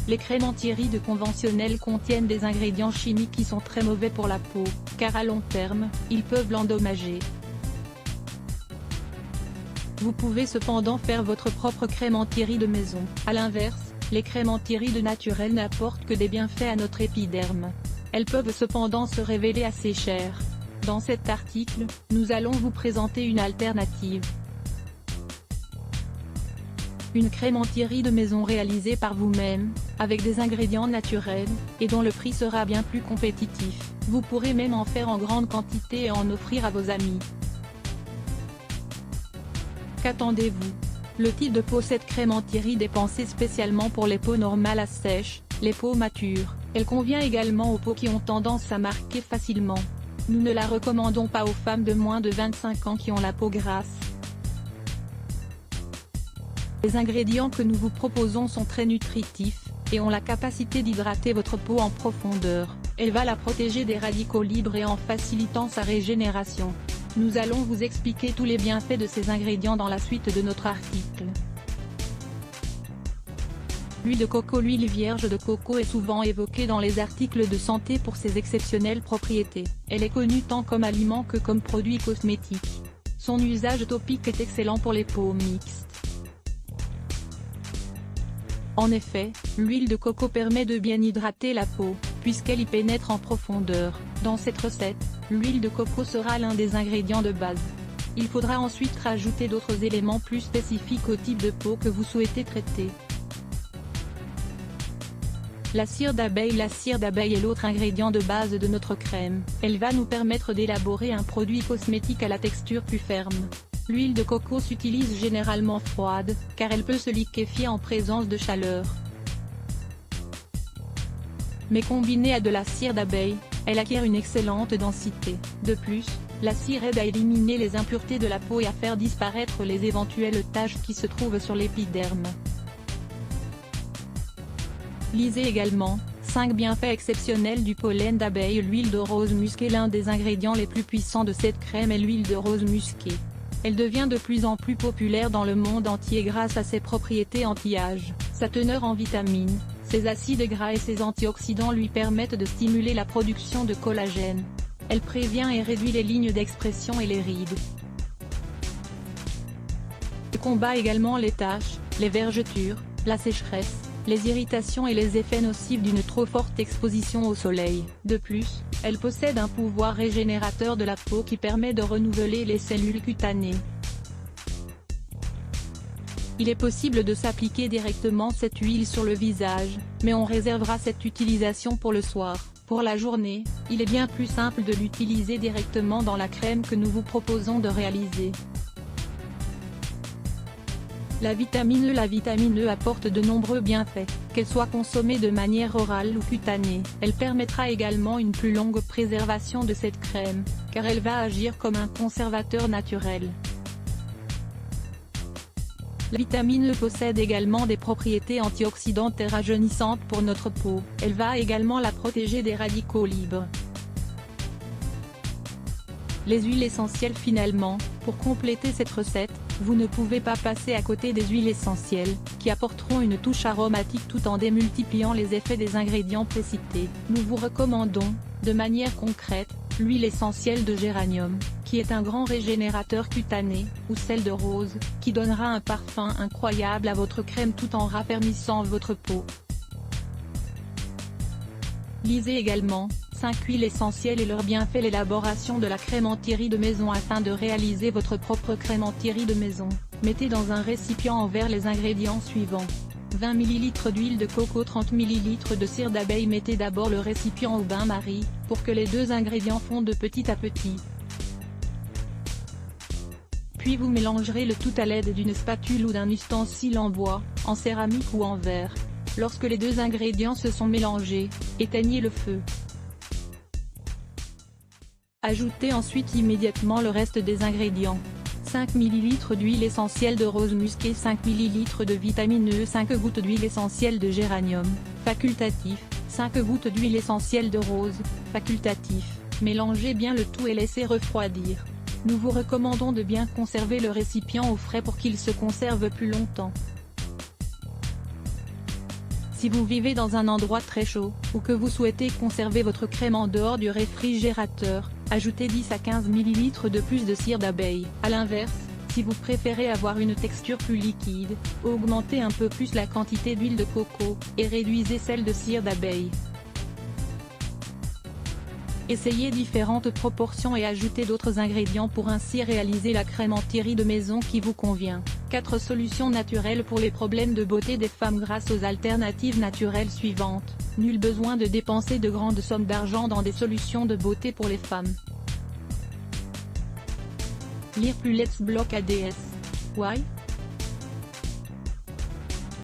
Les crèmes anti-rides conventionnelles contiennent des ingrédients chimiques qui sont très mauvais pour la peau, car à long terme, ils peuvent l'endommager. Vous pouvez cependant faire votre propre crème anti-rides maison. A l'inverse, les crèmes anti-rides naturelles n'apportent que des bienfaits à notre épiderme. Elles peuvent cependant se révéler assez chères. Dans cet article, nous allons vous présenter une alternative. Une crème anti-rides maison réalisée par vous-même, avec des ingrédients naturels, et dont le prix sera bien plus compétitif. Vous pourrez même en faire en grande quantité et en offrir à vos amis. Qu'attendez-vous? Le type de peau. Cette crème anti-rides est pensée spécialement pour les peaux normales à sèche, les peaux matures. Elle convient également aux peaux qui ont tendance à marquer facilement. Nous ne la recommandons pas aux femmes de moins de 25 ans qui ont la peau grasse. Les ingrédients que nous vous proposons sont très nutritifs, et ont la capacité d'hydrater votre peau en profondeur. Elle va la protéger des radicaux libres et en facilitant sa régénération. Nous allons vous expliquer tous les bienfaits de ces ingrédients dans la suite de notre article. L'huile de coco. L'huile vierge de coco est souvent évoquée dans les articles de santé pour ses exceptionnelles propriétés. Elle est connue tant comme aliment que comme produit cosmétique. Son usage topique est excellent pour les peaux mixtes. En effet, l'huile de coco permet de bien hydrater la peau, puisqu'elle y pénètre en profondeur. Dans cette recette, l'huile de coco sera l'un des ingrédients de base. Il faudra ensuite rajouter d'autres éléments plus spécifiques au type de peau que vous souhaitez traiter. La cire d'abeille. La cire d'abeille est l'autre ingrédient de base de notre crème. Elle va nous permettre d'élaborer un produit cosmétique à la texture plus ferme. L'huile de coco s'utilise généralement froide, car elle peut se liquéfier en présence de chaleur. Mais combinée à de la cire d'abeille, elle acquiert une excellente densité. De plus, la cire aide à éliminer les impuretés de la peau et à faire disparaître les éventuelles taches qui se trouvent sur l'épiderme. Lisez également, 5 bienfaits exceptionnels du pollen d'abeille. L'huile de rose musquée. L'un des ingrédients les plus puissants de cette crème est l'huile de rose musquée. Elle devient de plus en plus populaire dans le monde entier grâce à ses propriétés anti-âge, sa teneur en vitamines, ses acides gras et ses antioxydants lui permettent de stimuler la production de collagène. Elle prévient et réduit les lignes d'expression et les rides. Elle combat également les taches, les vergetures, la sécheresse, les irritations et les effets nocifs d'une trop forte exposition au soleil. De plus, elle possède un pouvoir régénérateur de la peau qui permet de renouveler les cellules cutanées. Il est possible de s'appliquer directement cette huile sur le visage, mais on réservera cette utilisation pour le soir. Pour la journée, il est bien plus simple de l'utiliser directement dans la crème que nous vous proposons de réaliser. La vitamine E. La vitamine E apporte de nombreux bienfaits, qu'elle soit consommée de manière orale ou cutanée. Elle permettra également une plus longue préservation de cette crème, car elle va agir comme un conservateur naturel. La vitamine E possède également des propriétés antioxydantes et rajeunissantes pour notre peau. Elle va également la protéger des radicaux libres. Les huiles essentielles. Finalement, pour compléter cette recette, vous ne pouvez pas passer à côté des huiles essentielles, qui apporteront une touche aromatique tout en démultipliant les effets des ingrédients précités. Nous vous recommandons, de manière concrète, l'huile essentielle de géranium, qui est un grand régénérateur cutané, ou celle de rose, qui donnera un parfum incroyable à votre crème tout en raffermissant votre peau. Lisez également, 5 huiles essentielles et leurs bienfaits. L'élaboration de la crème anti-rides maison. Afin de réaliser votre propre crème anti-rides maison, mettez dans un récipient en verre les ingrédients suivants. 20 ml d'huile de coco, 30 ml de cire d'abeille. Mettez d'abord le récipient au bain-marie, pour que les deux ingrédients fondent petit à petit. Puis vous mélangerez le tout à l'aide d'une spatule ou d'un ustensile en bois, en céramique ou en verre. Lorsque les deux ingrédients se sont mélangés, éteignez le feu. Ajoutez ensuite immédiatement le reste des ingrédients. 5 ml d'huile essentielle de rose musquée, 5 ml de vitamine E, 5 gouttes d'huile essentielle de géranium, facultatif, 5 gouttes d'huile essentielle de rose, facultatif. Mélangez bien le tout et laissez refroidir. Nous vous recommandons de bien conserver le récipient au frais pour qu'il se conserve plus longtemps. Si vous vivez dans un endroit très chaud, ou que vous souhaitez conserver votre crème en dehors du réfrigérateur, ajoutez 10 à 15 ml de plus de cire d'abeille. A l'inverse, si vous préférez avoir une texture plus liquide, augmentez un peu plus la quantité d'huile de coco, et réduisez celle de cire d'abeille. Essayez différentes proportions et ajoutez d'autres ingrédients pour ainsi réaliser la crème anti-rides de maison qui vous convient. 4 solutions naturelles pour les problèmes de beauté des femmes grâce aux alternatives naturelles suivantes. Nul besoin de dépenser de grandes sommes d'argent dans des solutions de beauté pour les femmes. Lire plus Let's Block ADS. Why?